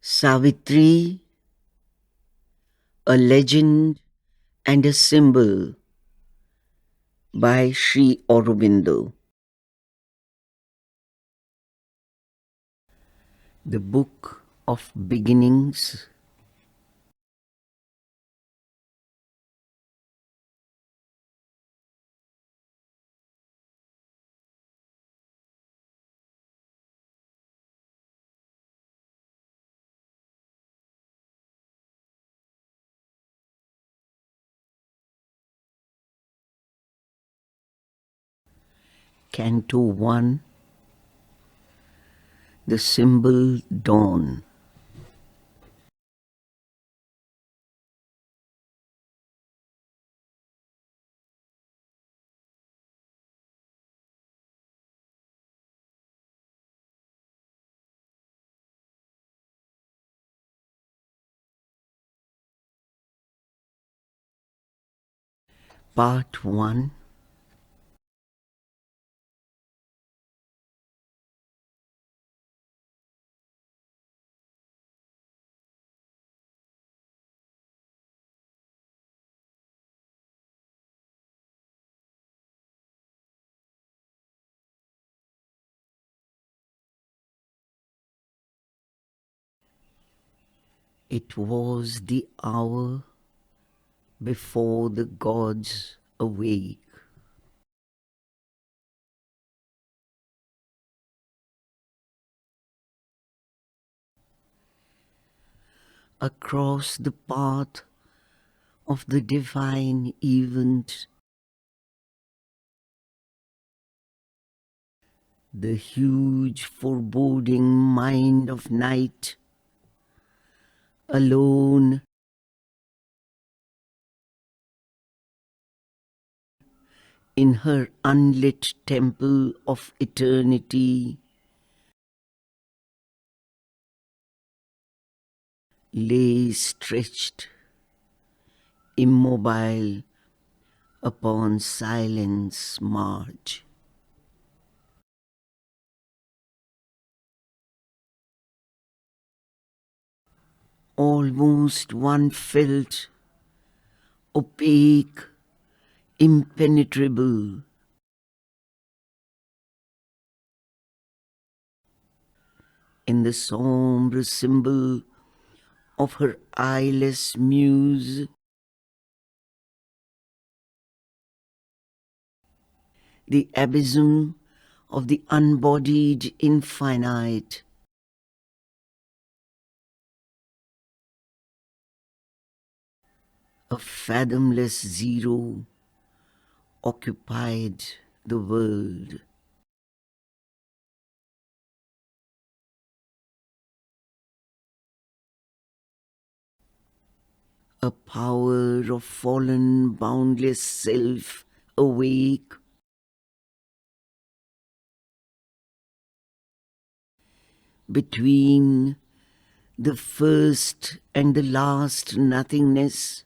Savitri, a legend and a symbol by Sri Aurobindo. The Book of Beginnings. Canto 1. The Symbol Dawn. Part 1. It was the hour before the gods awake. Across the path of the divine event, the huge foreboding mind of night, alone, in her unlit temple of eternity, lay stretched, immobile, upon silence marge. Almost one felt opaque, impenetrable. In the sombre symbol of her eyeless muse, the abysm of the unbodied infinite, a fathomless zero occupied the world. A power of fallen boundless self awake, between the first and the last nothingness,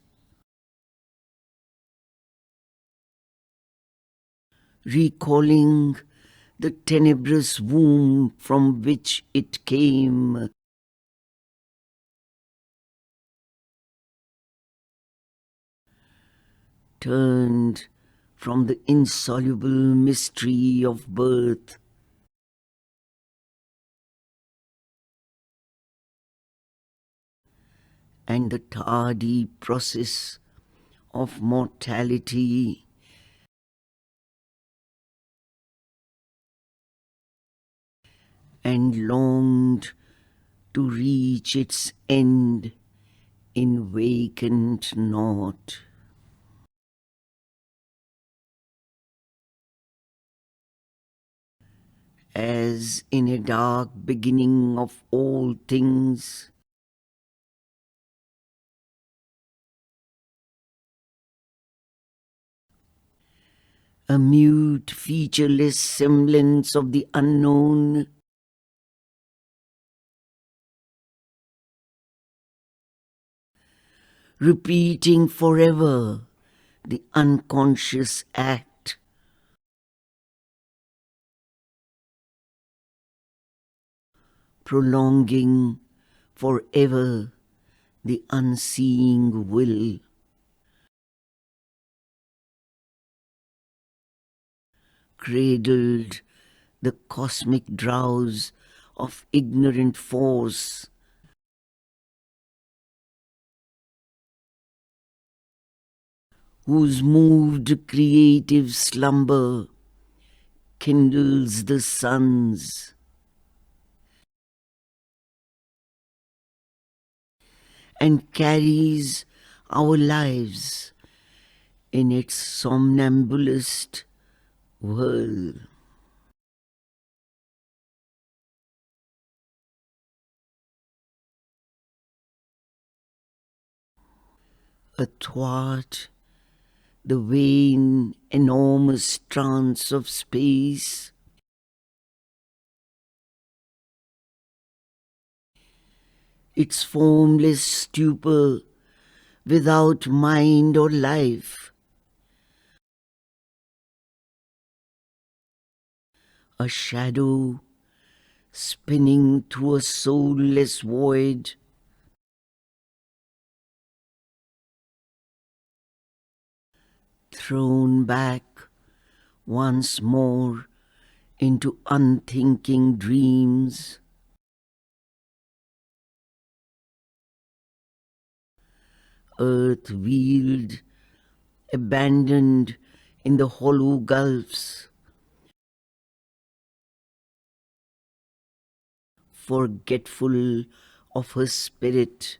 recalling the tenebrous womb from which it came, turned from the insoluble mystery of birth, and the tardy process of mortality, and longed to reach its end in vacant naught. As in a dark beginning of all things, a mute, featureless semblance of the unknown, repeating forever the unconscious act, prolonging forever the unseeing will. Cradled the cosmic drowse of ignorant force, whose moved creative slumber kindles the suns and carries our lives in its somnambulist whirl. Athwart the vain, enormous trance of space, its formless stupor without mind or life, a shadow spinning through a soulless void, thrown back once more into unthinking dreams. Earth wheeled, abandoned in the hollow gulfs, forgetful of her spirit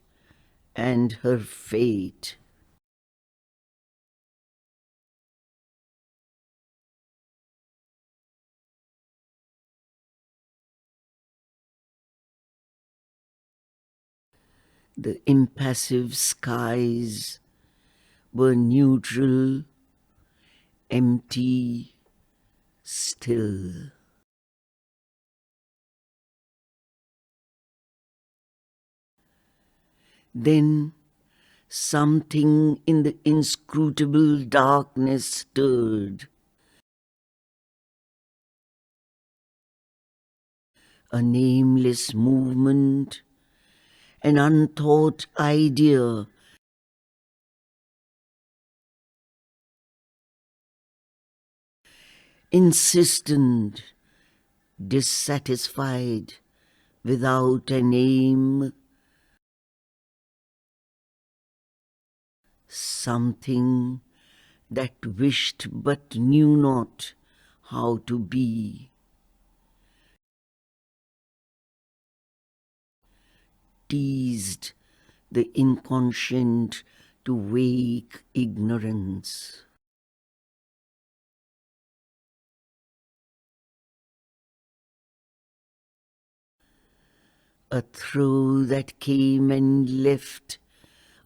and her fate. The impassive skies were neutral, empty, still. Then something in the inscrutable darkness stirred. A nameless movement, an unthought idea, insistent, dissatisfied, without an aim, something that wished but knew not how to be. Teased the inconscient to wake ignorance. A throe that came and left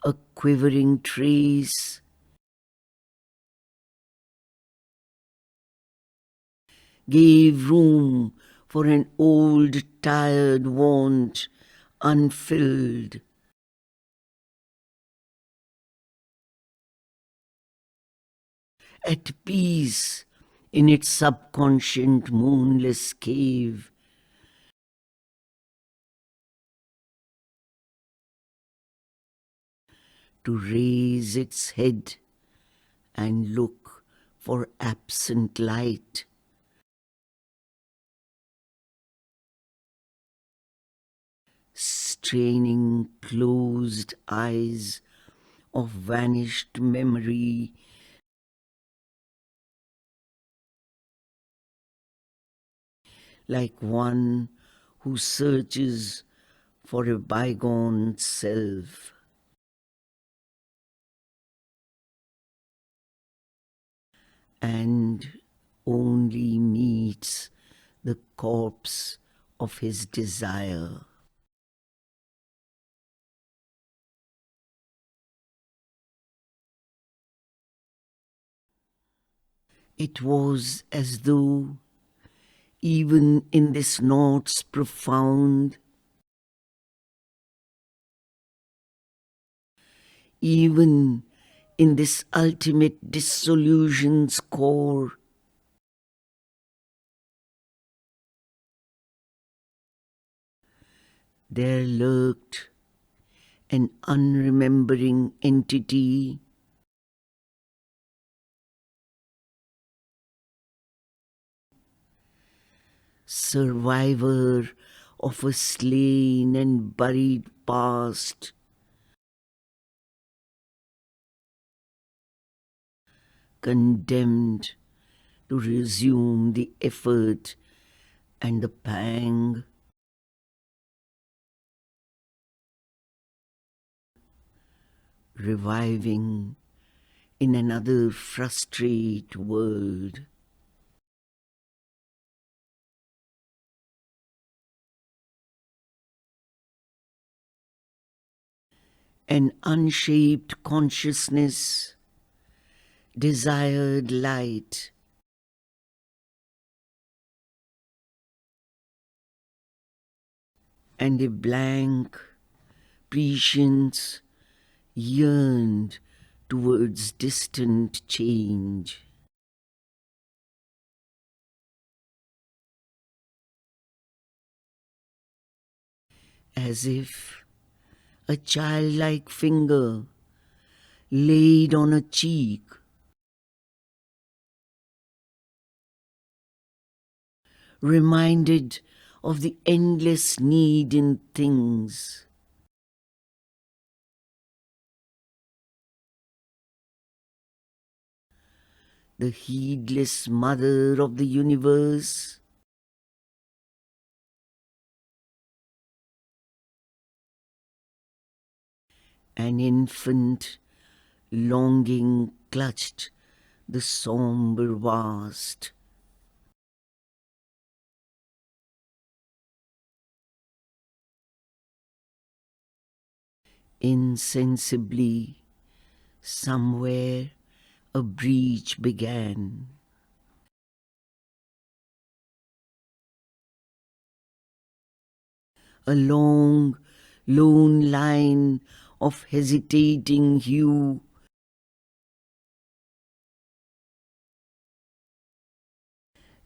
a quivering trace, gave room for an old tired want unfilled. At peace in its subconscient moonless cave, to raise its head and look for absent light. Straining closed eyes of vanished memory, like one who searches for a bygone self. And only meets the corpse of his desire. It was as though, even in this naught's profound, even in this ultimate dissolution's core, there lurked an unremembering entity, survivor of a slain and buried past, condemned to resume the effort and the pang, reviving in another frustrate world. An unshaped consciousness desired light, and a blank prescience yearned towards distant change. As if a childlike finger laid on a cheek, reminded of the endless need in things, the heedless mother of the universe, an infant longing clutched the somber vast. Insensibly, somewhere a breach began. A long, lone line of hesitating hue,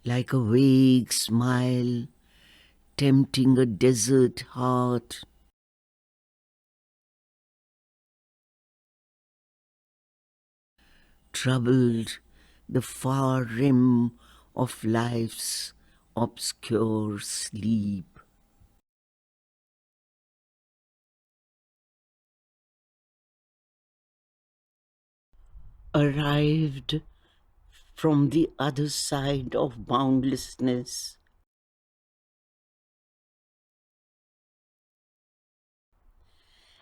like a vague smile tempting a desert heart. Troubled the far rim of life's obscure sleep. Arrived from the other side of boundlessness,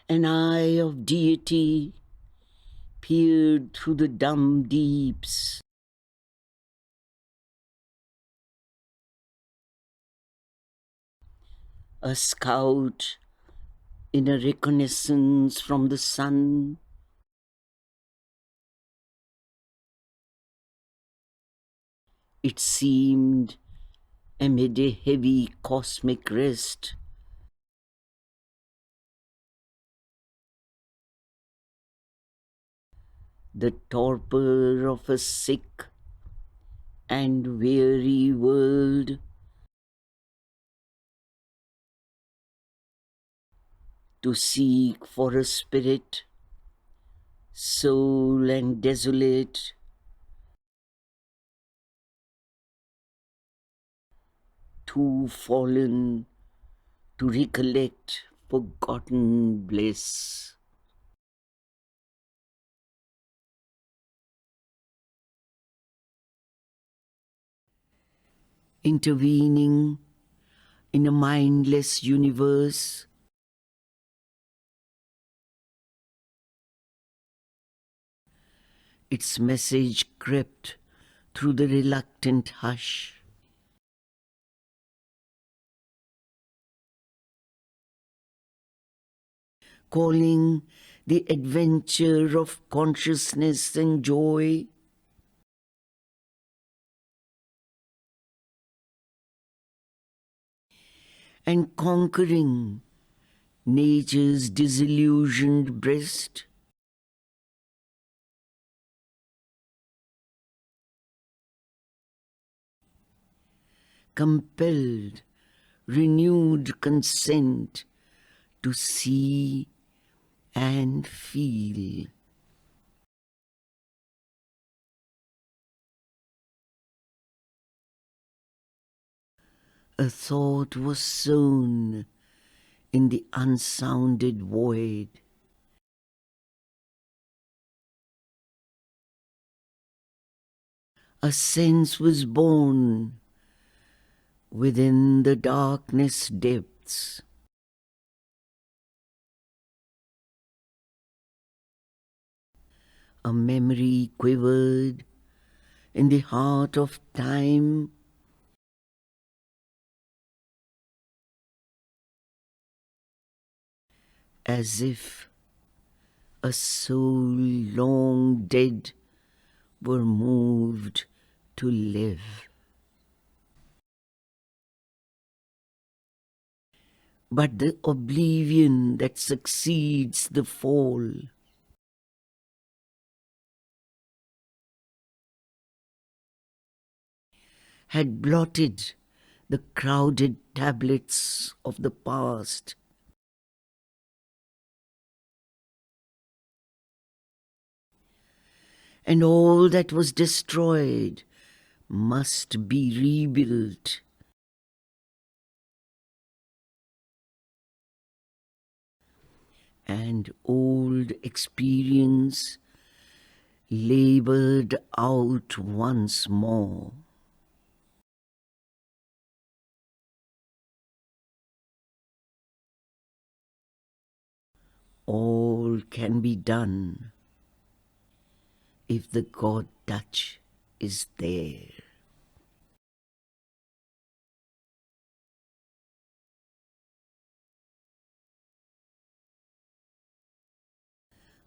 an eye of deity peered through the dumb deeps. A scout in a reconnaissance from the sun, it seemed, amid a heavy cosmic rest. The torpor of a sick and weary world, to seek for a spirit, soul and desolate, too fallen to recollect forgotten bliss. Intervening in a mindless universe, its message crept through the reluctant hush. Calling the adventure of consciousness and joy, and conquering nature's disillusioned breast. Compelled renewed consent to see and feel. A thought was sown in the unsounded void. A sense was born within the darkness depths. A memory quivered in the heart of time, as if a soul long dead were moved to live. But the oblivion that succeeds the fall had blotted the crowded tablets of the past. And all that was destroyed must be rebuilt. And old experience labored out once more. All can be done if the God touch is there.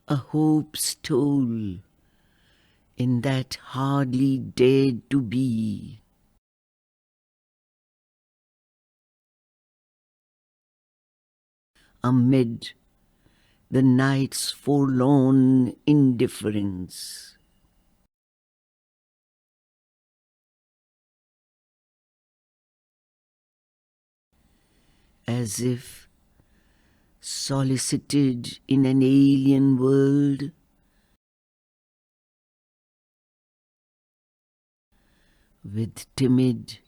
A hope stole in that hardly dared to be. Amid the night's forlorn indifference. As if solicited in an alien world, with timid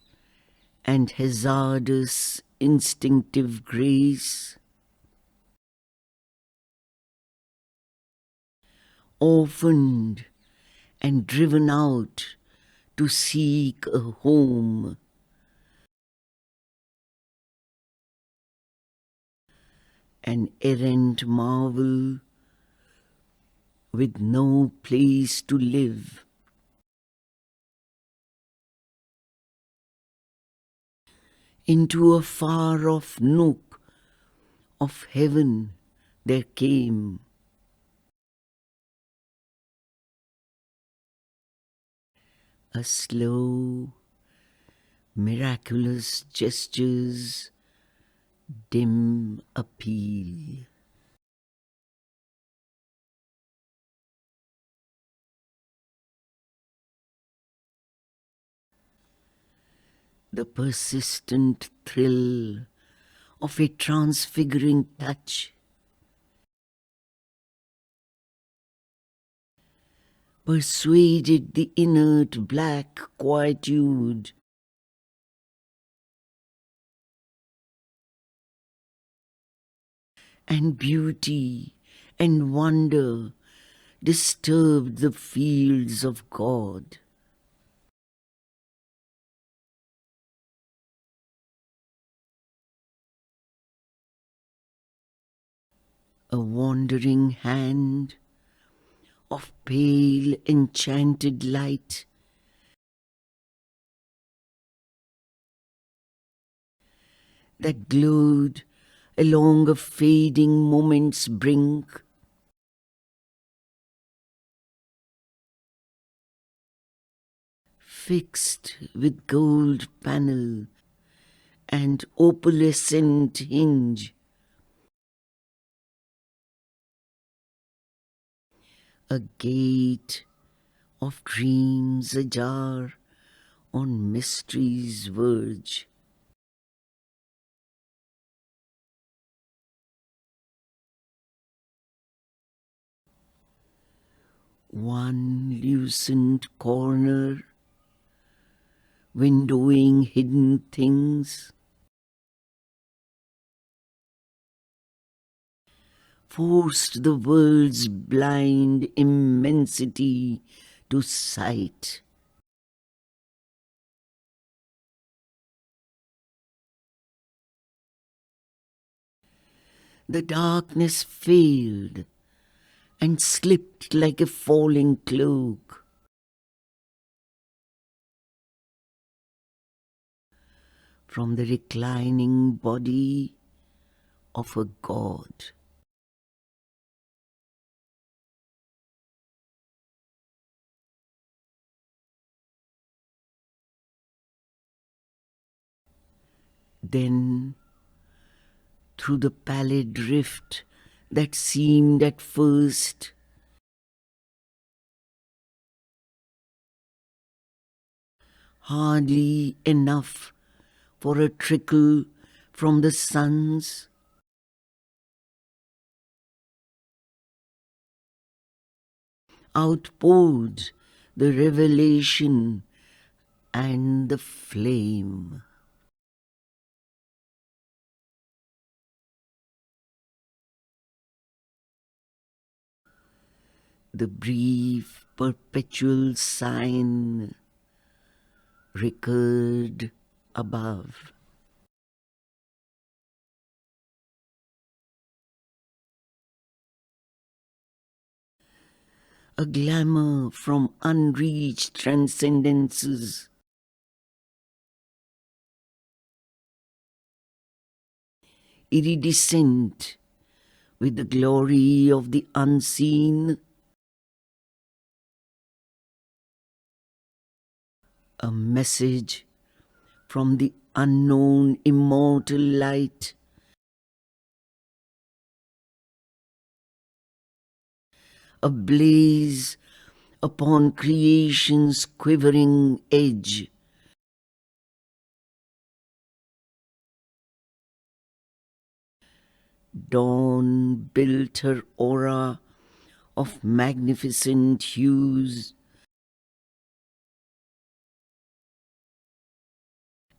and hazardous instinctive grace, orphaned and driven out to seek a home, an errant marvel with no place to live. Into a far-off nook of heaven there came a slow, miraculous gesture's dim appeal. The persistent thrill of a transfiguring touch, persuaded the inert black quietude and beauty and wonder disturbed the fields of God. A wandering hand of pale enchanted light that glowed along a fading moment's brink, fixed with gold panel and opalescent hinge, a gate of dreams ajar on mystery's verge. One loosened corner, windowing hidden things, forced the world's blind immensity to sight. The darkness failed and slipped like a falling cloak. From the reclining body of a god. Then, through the pallid rift that seemed at first hardly enough for a trickle from the sun's, outpoured the revelation and the flame. The brief perpetual sign recurred above. A glamour from unreached transcendences, iridescent with the glory of the unseen, a message from the unknown immortal light, a blaze upon creation's quivering edge. Dawn built her aura of magnificent hues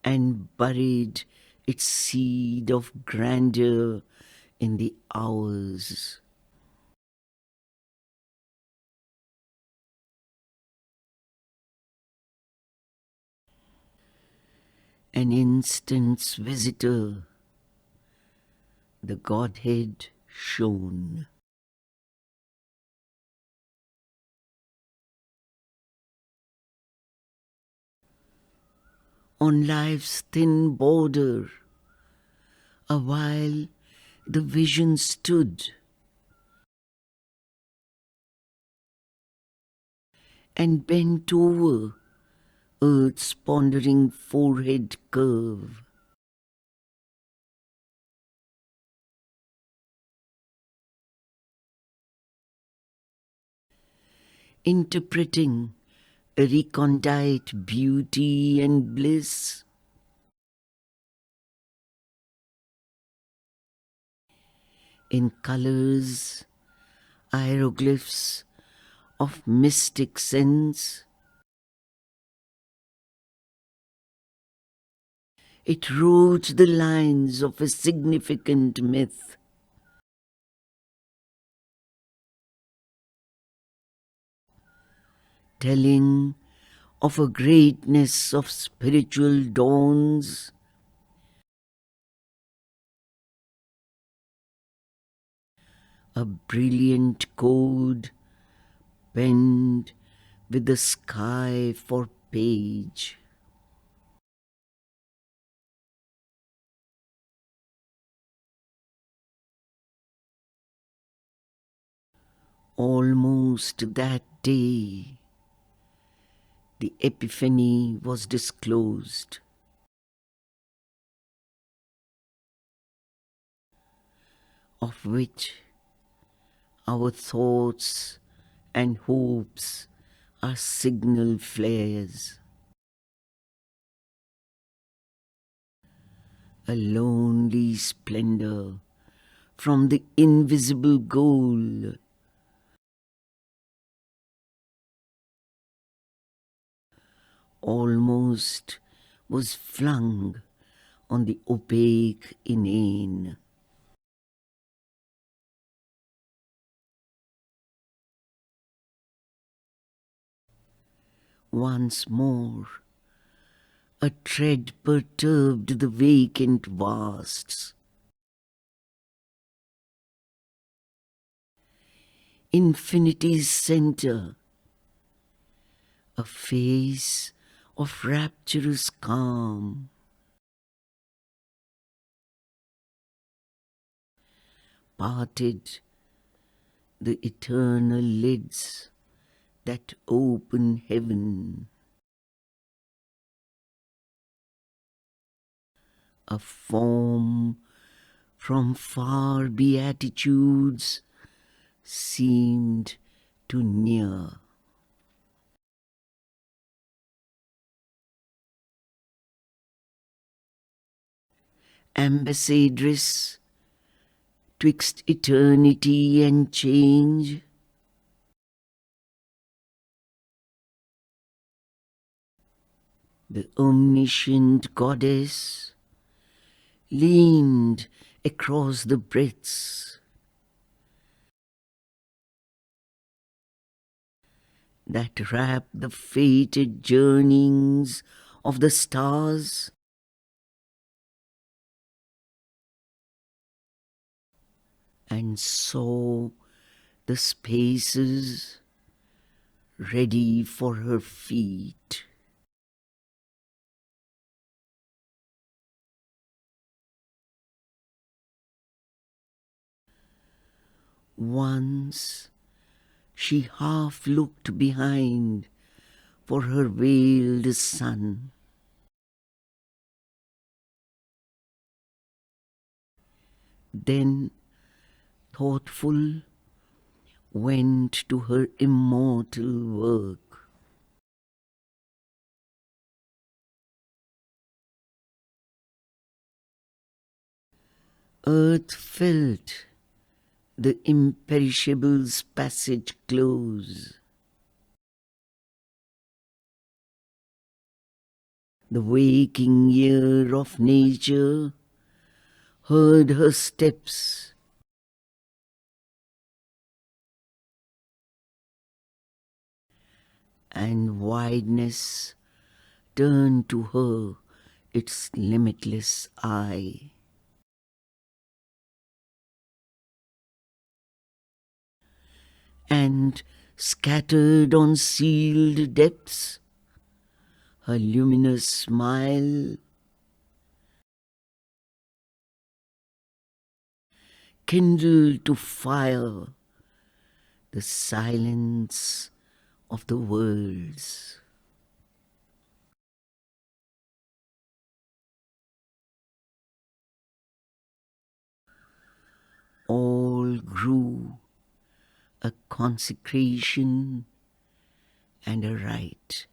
and buried its seed of grandeur in the hours. An instant's visitor, the Godhead shone. On life's thin border, a while the vision stood, and bent over earth's pondering forehead curve. Interpreting a recondite beauty and bliss, in colors, hieroglyphs of mystic sense. It wrote the lines of a significant myth. Telling of a greatness of spiritual dawns, a brilliant code penned with the sky for page. Almost that day, the epiphany was disclosed. Of which our thoughts and hopes are signal flares. A lonely splendor from the invisible goal, almost was flung on the opaque inane. Once more, a tread perturbed the vacant vasts. Infinity's center, a face of rapturous calm. Parted the eternal lids that open heaven. A form from far beatitudes seemed to near. Ambassadress twixt eternity and change, the omniscient goddess leaned across the breadths that wrap the fated journeyings of the stars, and saw the spaces ready for her feet. Once she half looked behind for her veiled son. Then, thoughtful, went to her immortal work. Earth felt the imperishable's passage close. The waking ear of nature heard her steps, and wideness turned to her its limitless eye. And scattered on sealed depths, her luminous smile kindled to fire the silence of the worlds. All grew a consecration and a rite.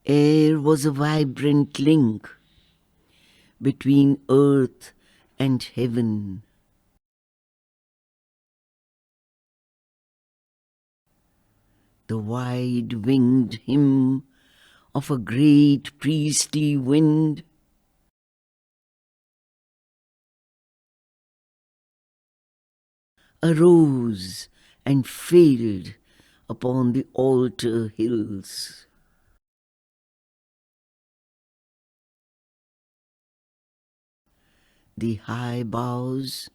Air was a vibrant link between earth and heaven. The wide-winged hymn of a great priestly wind arose and failed upon the altar hills. The high boughs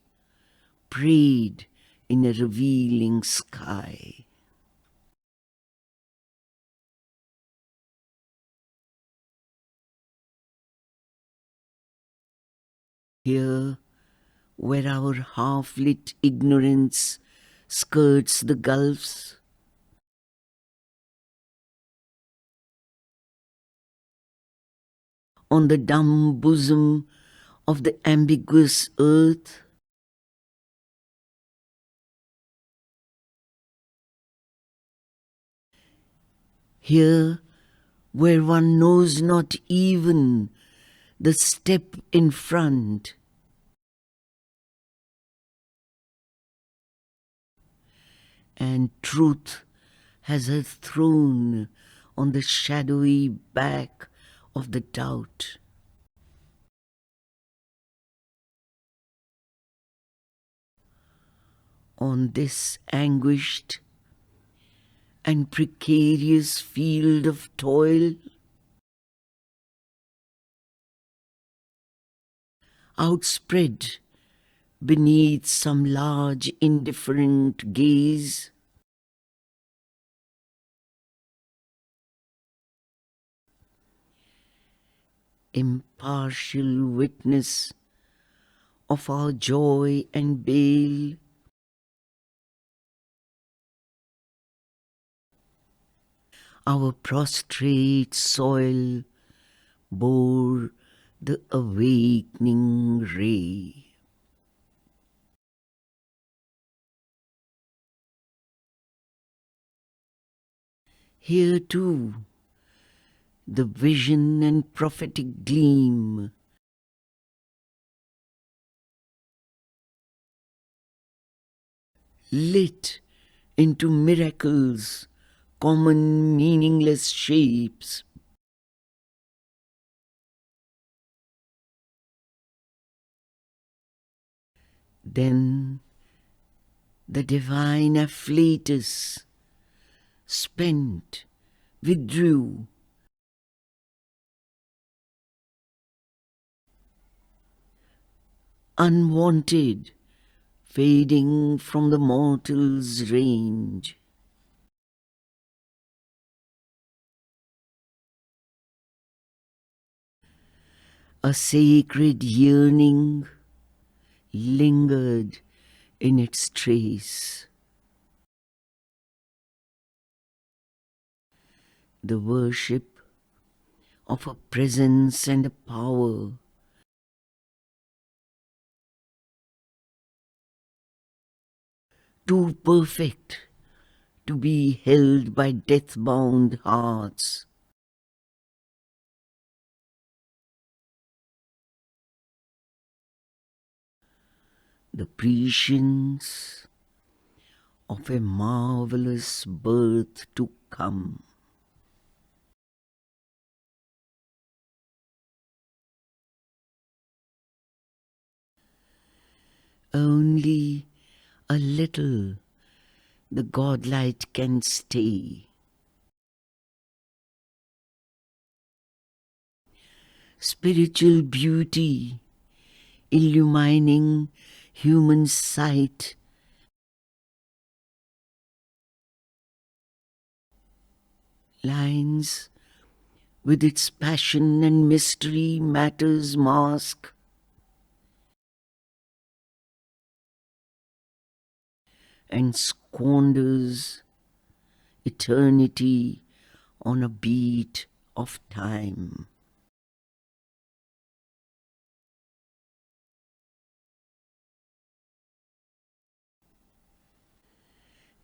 prayed in a revealing sky. Here, where our half-lit ignorance skirts the gulfs, on the dumb bosom of the ambiguous earth, here, where one knows not even the step in front, and truth has her throne on the shadowy back of the doubt. On this anguished and precarious field of toil, outspread beneath some large indifferent gaze, impartial witness of our joy and bale, our prostrate soil bore the awakening ray. Here too, the vision and prophetic gleam lit into miracles, common meaningless shapes. Then the divine afflatus, spent, withdrew. Unwanted, fading from the mortal's range. A sacred yearning lingered in its trace. The worship of a presence and a power too perfect to be held by death-bound hearts. The prescience of a marvelous birth to come. Only a little the godlight can stay. Spiritual beauty illumining human sight, lines with its passion and mystery matter's mask, and squanders eternity on a beat of time.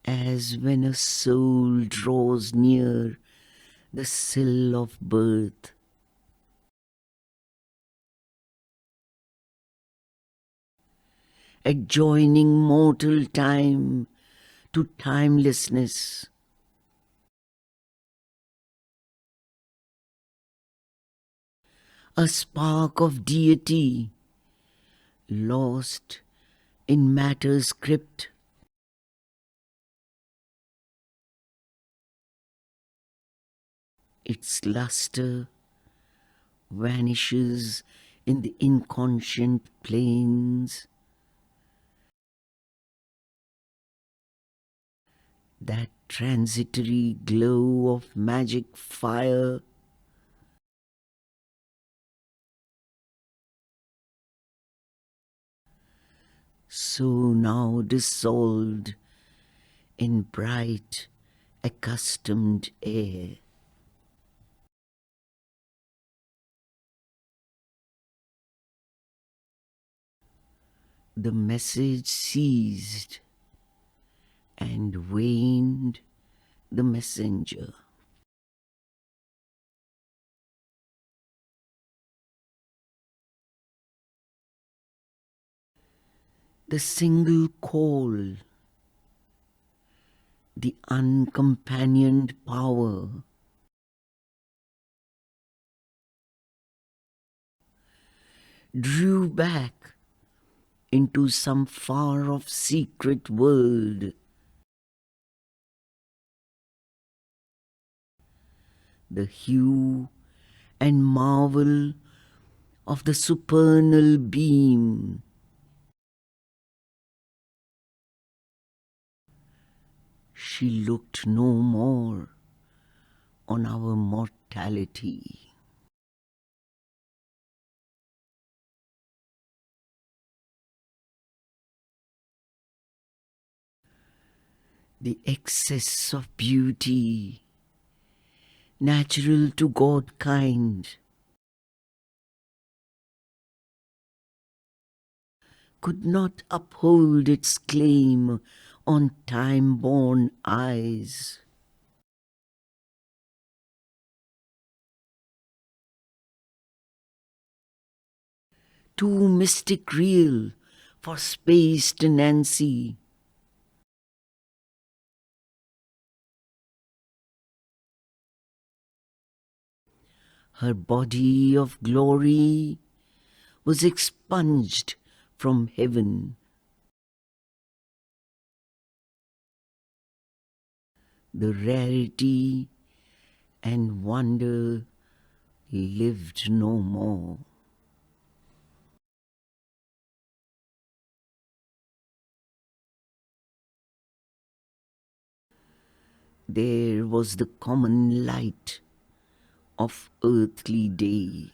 As when a soul draws near the sill of birth, adjoining mortal time to timelessness, a spark of deity lost in matter's crypt, its luster vanishes in the inconscient plains. That transitory glow of magic fire so now dissolved in bright, accustomed air. The message ceased, and waned the messenger. The single call the uncompanioned power, drew back into some far-off secret world. The hue and marvel of the supernal beam. She looked no more on our mortality. The excess of beauty, natural to God-kind, could not uphold its claim on time-born eyes. Too mystic real for spaced Nancy. Her body of glory was expunged from heaven. The rarity and wonder lived no more. There was the common light of earthly day.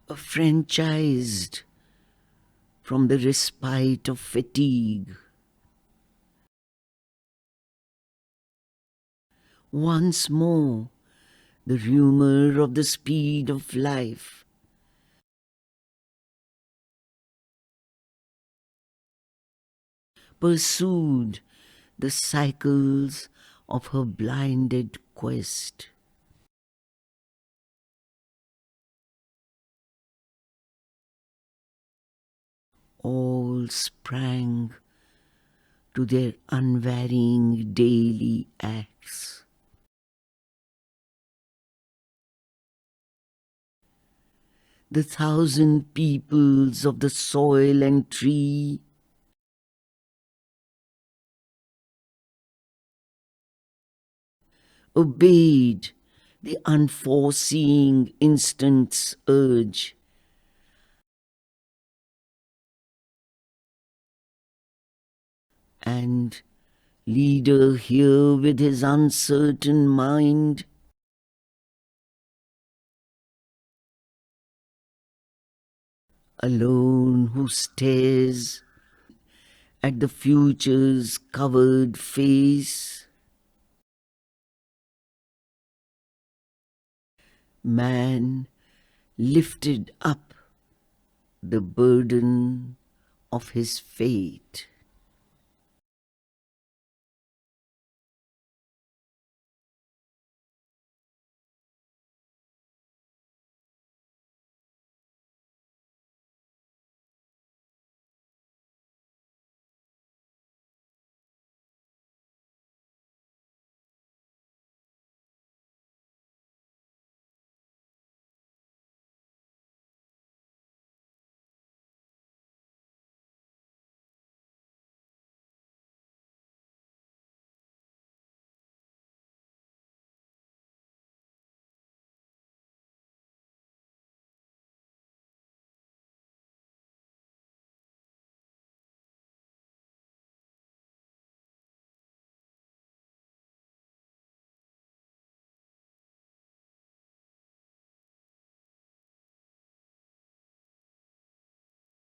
Affranchised from the respite of fatigue. Once more, the rumour of the speed of life. Pursued the cycles of her blinded quest. All sprang to their unvarying daily acts. The thousand peoples of the soil and tree, obeyed the unforeseeing instant's urge. And leader here with his uncertain mind, alone who stares at the future's covered face. Man lifted up the burden of his fate.